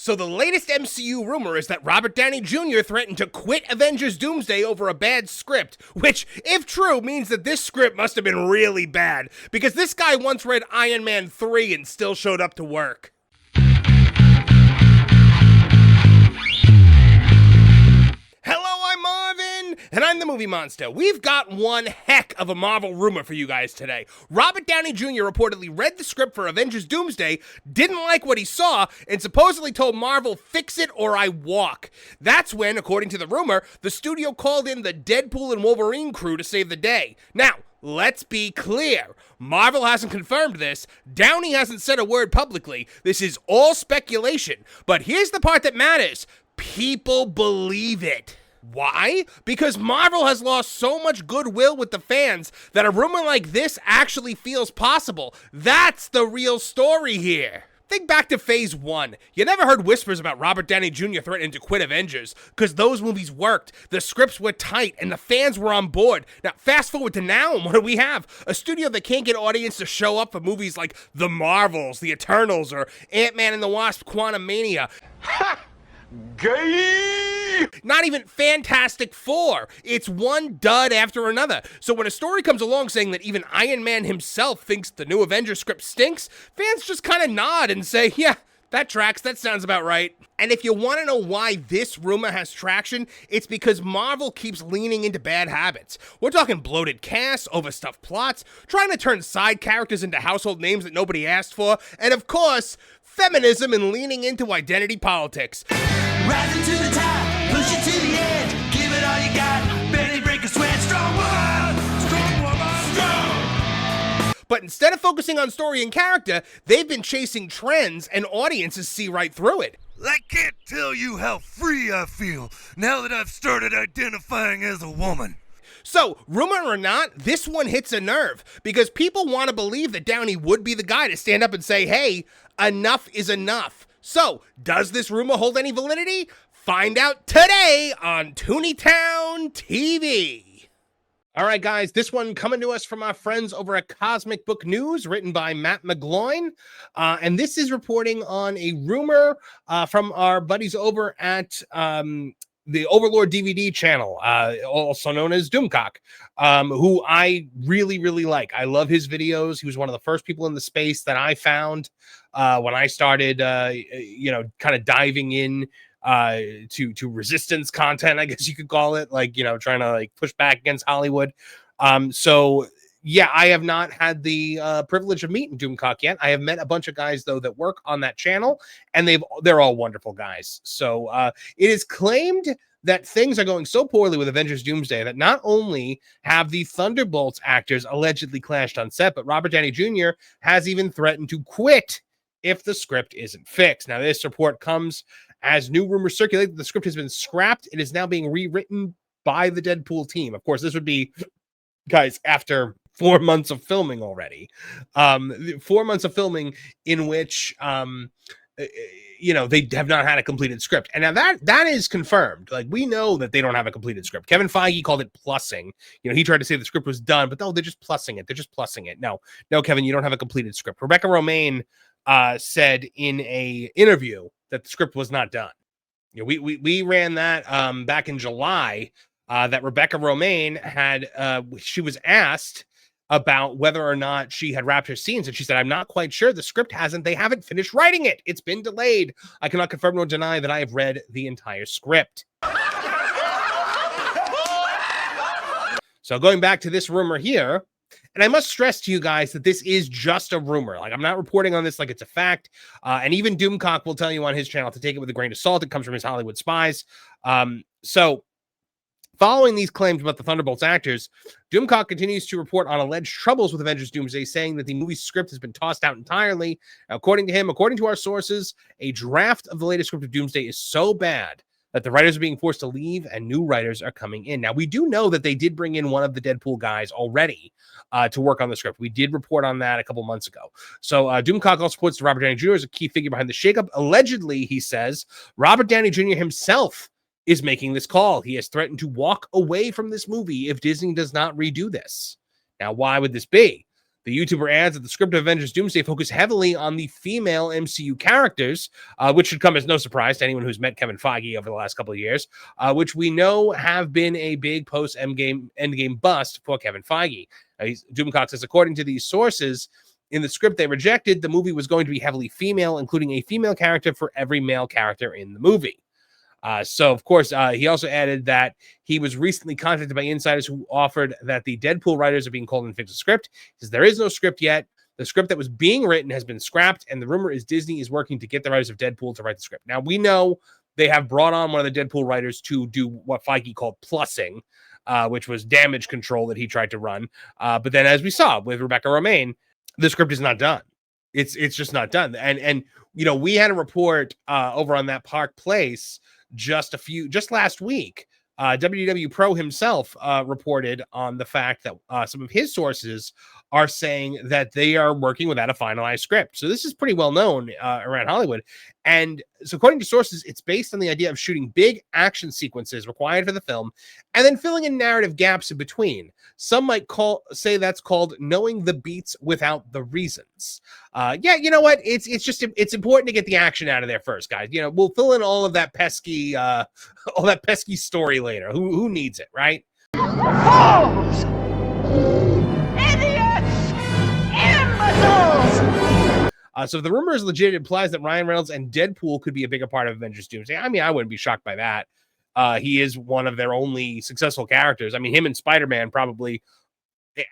So the latest MCU rumor is that Robert Downey Jr. threatened to quit Avengers Doomsday over a bad script, which, if true, means that this script must have been really bad, because this guy once read Iron Man 3 and still showed up to work. Hello, I'm Marvin, and I'm the Movie Monster. We've got one heck of a Marvel rumor for you guys today. Robert Downey Jr. reportedly read the script for Avengers Doomsday, didn't like what he saw, and supposedly told Marvel, "Fix it or I walk." That's when, according to the rumor, the studio called in the Deadpool and Wolverine crew to save the day. Now, let's be clear. Marvel hasn't confirmed this. Downey hasn't said a word publicly. This is all speculation. But here's the part that matters. People believe it. Why? Because Marvel has lost so much goodwill with the fans that a rumor like this actually feels possible. That's the real story here. Think back to Phase 1. You never heard whispers about Robert Downey Jr. threatening to quit Avengers, because those movies worked, the scripts were tight, and the fans were on board. Now, fast forward to now, and what do we have? A studio that can't get audience to show up for movies like The Marvels, The Eternals, or Ant-Man and the Wasp: Quantumania. Ha! Gay! Not even Fantastic Four. It's one dud after another. So when a story comes along saying that even Iron Man himself thinks the new Avengers script stinks, fans just kind of nod and say, yeah, that tracks, that sounds about right. And if you want to know why this rumor has traction, it's because Marvel keeps leaning into bad habits. We're talking bloated casts, overstuffed plots, trying to turn side characters into household names that nobody asked for, and of course, feminism and leaning into identity politics. Rising to the top, push it to the edge, give it all you got, barely break a sweat, strong woman, strong. But instead of focusing on story and character, they've been chasing trends and audiences see right through it. I can't tell you how free I feel now that I've started identifying as a woman. So, rumor or not, this one hits a nerve, because people want to believe that Downey would be the guy to stand up and say, hey, enough is enough. So, does this rumor hold any validity? Find out today on Tooney Town TV. All right, guys, this one coming to us from our friends over at Cosmic Book News, written by Matt McGloin. And this is reporting on a rumor from our buddies over at the Overlord DVD channel, also known as Doomcock, who I really, really like. I love his videos. He was one of the first people in the space that I found when I started, kind of diving in to resistance content, I guess you could call it, trying to push back against Hollywood. So yeah, I have not had the privilege of meeting Doomcock yet. I have met a bunch of guys though that work on that channel, and they're all wonderful guys. So it is claimed that things are going so poorly with Avengers Doomsday that not only have the Thunderbolts actors allegedly clashed on set, but Robert Downey Jr. has even threatened to quit if the script isn't fixed. Now, this report comes as new rumors circulate that the script has been scrapped. It is now being rewritten by the Deadpool team. Of course, this would be, guys, after 4 months of filming already. 4 months of filming in which, they have not had a completed script. And now that is confirmed. We know that they don't have a completed script. Kevin Feige called it plussing. He tried to say the script was done, but no, they're just plussing it. They're just plussing it. No, Kevin, you don't have a completed script. Rebecca Romaine said in a interview that the script was not done. We ran that back in July, that Rebecca Romaine had, she was asked about whether or not she had wrapped her scenes, and she said, I'm not quite sure. The script they haven't finished writing it. It's been delayed. I cannot confirm nor deny that I have read the entire script. So going back to this rumor here, and I must stress to you guys that this is just a rumor. I'm not reporting on this like it's a fact. And even Doomcock will tell you on his channel to take it with a grain of salt. It comes from his Hollywood spies. So following these claims about the Thunderbolts actors, Doomcock continues to report on alleged troubles with Avengers Doomsday, saying that the movie's script has been tossed out entirely. According to him, according to our sources, a draft of the latest script of Doomsday is so bad that the writers are being forced to leave and new writers are coming in. Now, we do know that they did bring in one of the Deadpool guys already to work on the script. We did report on that a couple months ago. So Doomcock also puts Robert Downey Jr. as a key figure behind the shakeup. Allegedly, he says, Robert Downey Jr. himself is making this call. He has threatened to walk away from this movie if Disney does not redo this. Now, why would this be? The YouTuber adds that the script of Avengers Doomsday focused heavily on the female MCU characters, which should come as no surprise to anyone who's met Kevin Feige over the last couple of years, which we know have been a big post-Endgame bust for Kevin Feige. Doomcock says, according to these sources, in the script they rejected, the movie was going to be heavily female, including a female character for every male character in the movie. So, of course, he also added that he was recently contacted by insiders who offered that the Deadpool writers are being called in to fix the script. He says there is no script yet. The script that was being written has been scrapped, and the rumor is Disney is working to get the writers of Deadpool to write the script. Now, we know they have brought on one of the Deadpool writers to do what Feige called plussing, which was damage control that he tried to run. But then, as we saw with Rebecca Romijn, the script is not done. It's just not done. And you know, we had a report over on that Park Place just last week. WW Pro himself reported on the fact that some of his sources are saying that they are working without a finalized script. So this is pretty well known around Hollywood. And so according to sources, it's based on the idea of shooting big action sequences required for the film and then filling in narrative gaps in between. Some might say that's called knowing the beats without the reasons. Yeah, you know what? It's important to get the action out of there first, guys. You know, we'll fill in all of that pesky story later. Who needs it, right? Fools! Idiots! Imbeciles! So if the rumor is legit, it implies that Ryan Reynolds and Deadpool could be a bigger part of Avengers Doomsday. I mean, I wouldn't be shocked by that. He is one of their only successful characters. I mean, him and Spider-Man probably,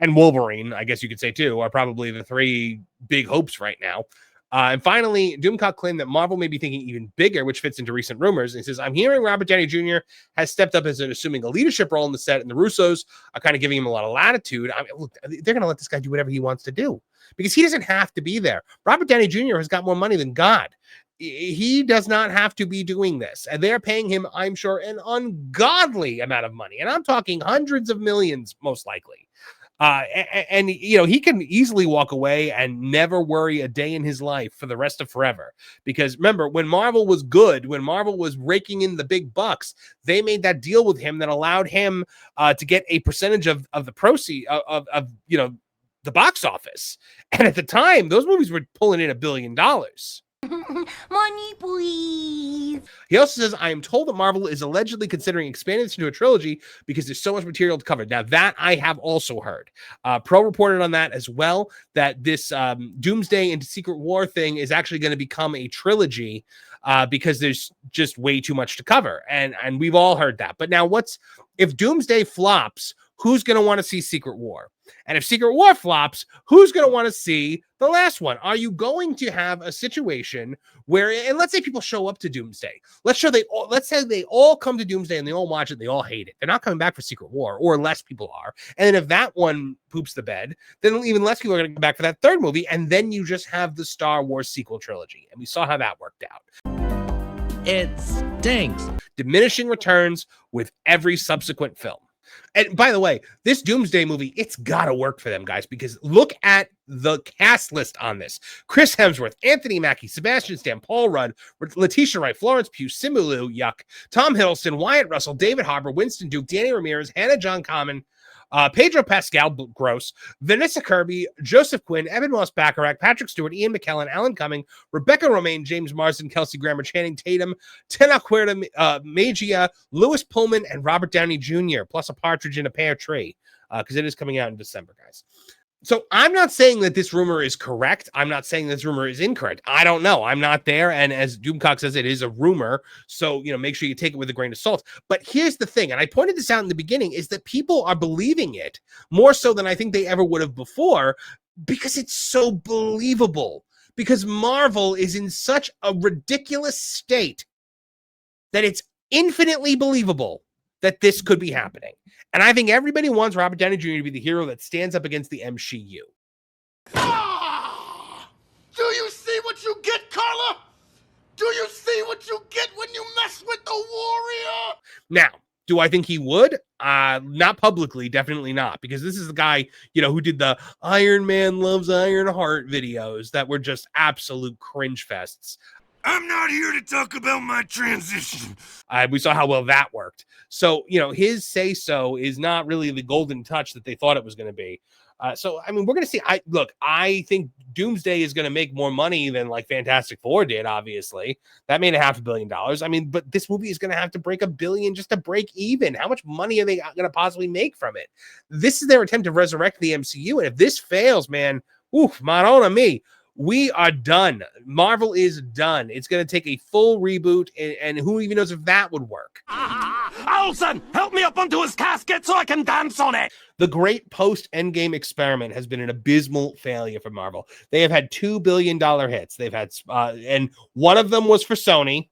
and Wolverine, I guess you could say too, are probably the three big hopes right now. And finally, Doomcock claimed that Marvel may be thinking even bigger, which fits into recent rumors. And he says, I'm hearing Robert Downey Jr. has stepped up as assuming a leadership role in the set, and the Russos are kind of giving him a lot of latitude. I mean, look, they're going to let this guy do whatever he wants to do because he doesn't have to be there. Robert Downey Jr. has got more money than God. He does not have to be doing this. And they're paying him, I'm sure, an ungodly amount of money. And I'm talking hundreds of millions, most likely. And you know, he can easily walk away and never worry a day in his life for the rest of forever. Because remember, when Marvel was good, when Marvel was raking in the big bucks, they made that deal with him that allowed him to get a percentage of the proceeds of you know, the box office. And at the time, those movies were pulling in $1 billion. Money, please. He also says, I am told that Marvel is allegedly considering expanding this into a trilogy because there's so much material to cover. Now, that I have also heard. Pro reported on that as well, that this Doomsday into Secret War thing is actually going to become a trilogy because there's just way too much to cover. And we've all heard that. But now if Doomsday flops, who's going to want to see Secret War? And if Secret War flops, who's going to want to see the last one? Are you going to have a situation where, and let's say people show up to Doomsday. Let's say they all come to Doomsday and they all watch it. They all hate it. They're not coming back for Secret War, or less people are. And then if that one poops the bed, then even less people are going to come back for that third movie. And then you just have the Star Wars sequel trilogy. And we saw how that worked out. It stinks. Diminishing returns with every subsequent film. And by the way, this Doomsday movie, it's got to work for them, guys, because look at the cast list on this. Chris Hemsworth, Anthony Mackie, Sebastian Stan, Paul Rudd, Letitia Wright, Florence Pugh, Simu Liu, Tom Hiddleston, Wyatt Russell, David Harbour, Winston Duke, Danny Ramirez, Hannah John Kamen, Pedro Pascal, gross, Vanessa Kirby, Joseph Quinn, Evan Moss Bacharach, Patrick Stewart, Ian McKellen, Alan Cumming, Rebecca Romijn, James Marsden, Kelsey Grammer, Channing Tatum, Tena Cuerda, Magia, Lewis Pullman, and Robert Downey Jr., plus a partridge in a pear tree, because it is coming out in December, guys. So I'm not saying that this rumor is correct. I'm not saying this rumor is incorrect. I don't know. I'm not there. And as Doomcock says, it is a rumor. So, you know, make sure you take it with a grain of salt. But here's the thing, and I pointed this out in the beginning, is that people are believing it more so than I think they ever would have before because it's so believable. Because Marvel is in such a ridiculous state that it's infinitely believable that this could be happening. And I think everybody wants Robert Downey Jr. to be the hero that stands up against the MCU. Ah! Do you see what you get, Carla? Do you see what you get when you mess with the warrior? Now, do I think he would? Not publicly, definitely not, because this is the guy, you know, who did the Iron Man loves Iron Heart videos that were just absolute cringe fests. I'm not here to talk about my transition. We saw how well that worked. So, you know, his say-so is not really the golden touch that they thought it was going to be. So, I mean, we're going to see. I think Doomsday is going to make more money than like Fantastic Four did, obviously. That made $500 million. I mean, but this movie is going to have to break $1 billion just to break even. How much money are they going to possibly make from it? This is their attempt to resurrect the MCU. And if this fails, man, oof, Madonna me. We are done. Marvel is done. It's going to take a full reboot, and who even knows if that would work. Olsen, help me up onto his casket so I can dance on it. The great post-Endgame experiment has been an abysmal failure for Marvel. They have had $2 billion hits. They've had, and one of them was for Sony,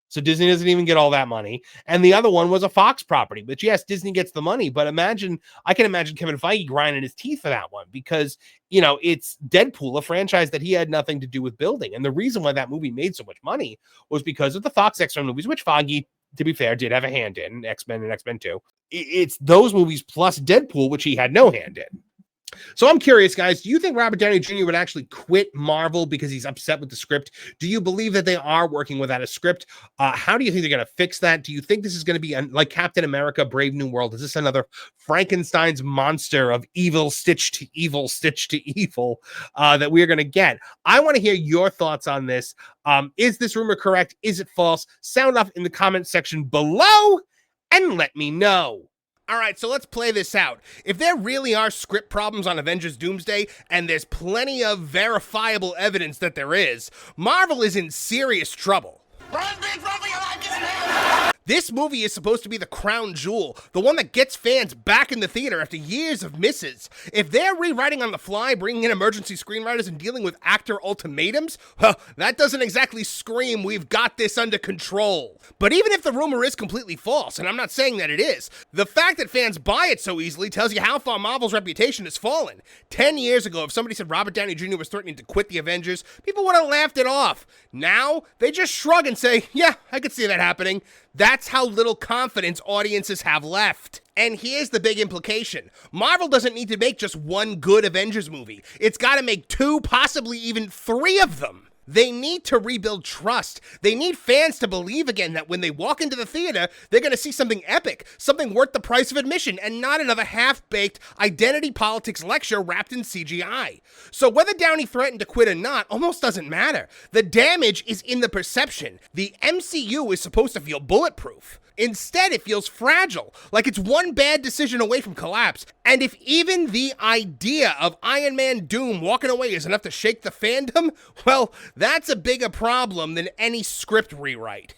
so Disney doesn't even get all that money. And the other one was a Fox property. But yes, Disney gets the money. But I can imagine Kevin Feige grinding his teeth for that one because, you know, it's Deadpool, a franchise that he had nothing to do with building. And the reason why that movie made so much money was because of the Fox X-Men movies, which Feige, to be fair, did have a hand in, X-Men and X-Men 2. It's those movies plus Deadpool, which he had no hand in. So I'm curious, guys, do you think Robert Downey Jr. would actually quit Marvel because he's upset with the script? Do you believe that they are working without a script? How do you think they're going to fix that? Do you think this is going to be like Captain America, Brave New World? Is this another Frankenstein's monster of evil stitched to evil that we're going to get? I want to hear your thoughts on this. Is this rumor correct? Is it false? Sound off in the comment section below and let me know. All right, so let's play this out. If there really are script problems on Avengers Doomsday, and there's plenty of verifiable evidence that there is, Marvel is in serious trouble. This movie is supposed to be the crown jewel, the one that gets fans back in the theater after years of misses. If they're rewriting on the fly, bringing in emergency screenwriters and dealing with actor ultimatums, well, that doesn't exactly scream we've got this under control. But even if the rumor is completely false, and I'm not saying that it is, the fact that fans buy it so easily tells you how far Marvel's reputation has fallen. 10 years ago, if somebody said Robert Downey Jr. was threatening to quit the Avengers, people would have laughed it off. Now, they just shrug and say, yeah, I could see that happening. That's how little confidence audiences have left. And here's the big implication. Marvel doesn't need to make just one good Avengers movie. It's got to make 2, possibly even 3 of them. They need to rebuild trust. They need fans to believe again that when they walk into the theater, they're going to see something epic, something worth the price of admission, and not another half-baked identity politics lecture wrapped in CGI. So whether Downey threatened to quit or not almost doesn't matter. The damage is in the perception. The MCU is supposed to feel bulletproof. Instead, it feels fragile, like it's one bad decision away from collapse. And if even the idea of Iron Man Doom walking away is enough to shake the fandom, well, that's a bigger problem than any script rewrite.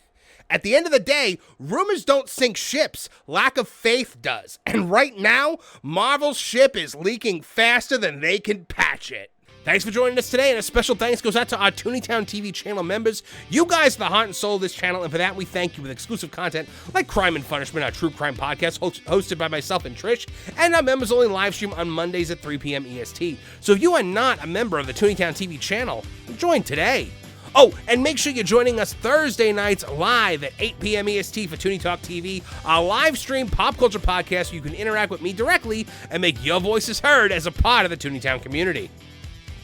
At the end of the day, rumors don't sink ships, lack of faith does. And right now, Marvel's ship is leaking faster than they can patch it. Thanks for joining us today, and a special thanks goes out to our Tooney Town TV channel members. You guys are the heart and soul of this channel, and for that, we thank you with exclusive content like Crime and Punishment, our true crime podcast hosted by myself and Trish, and our members-only live stream on Mondays at 3 p.m. EST. So if you are not a member of the Tooney Town TV channel, join today. Oh, and make sure you're joining us Thursday nights live at 8 p.m. EST for Tooney Talk TV, our live stream pop culture podcast where you can interact with me directly and make your voices heard as a part of the Tooney Town community.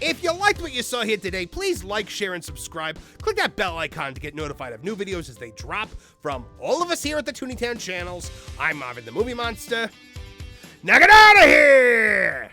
If you liked what you saw here today, please like, share, and subscribe. Click that bell icon to get notified of new videos as they drop. From all of us here at the Tooney Town channels, I'm Marvin the Movie Monster. Now get out of here!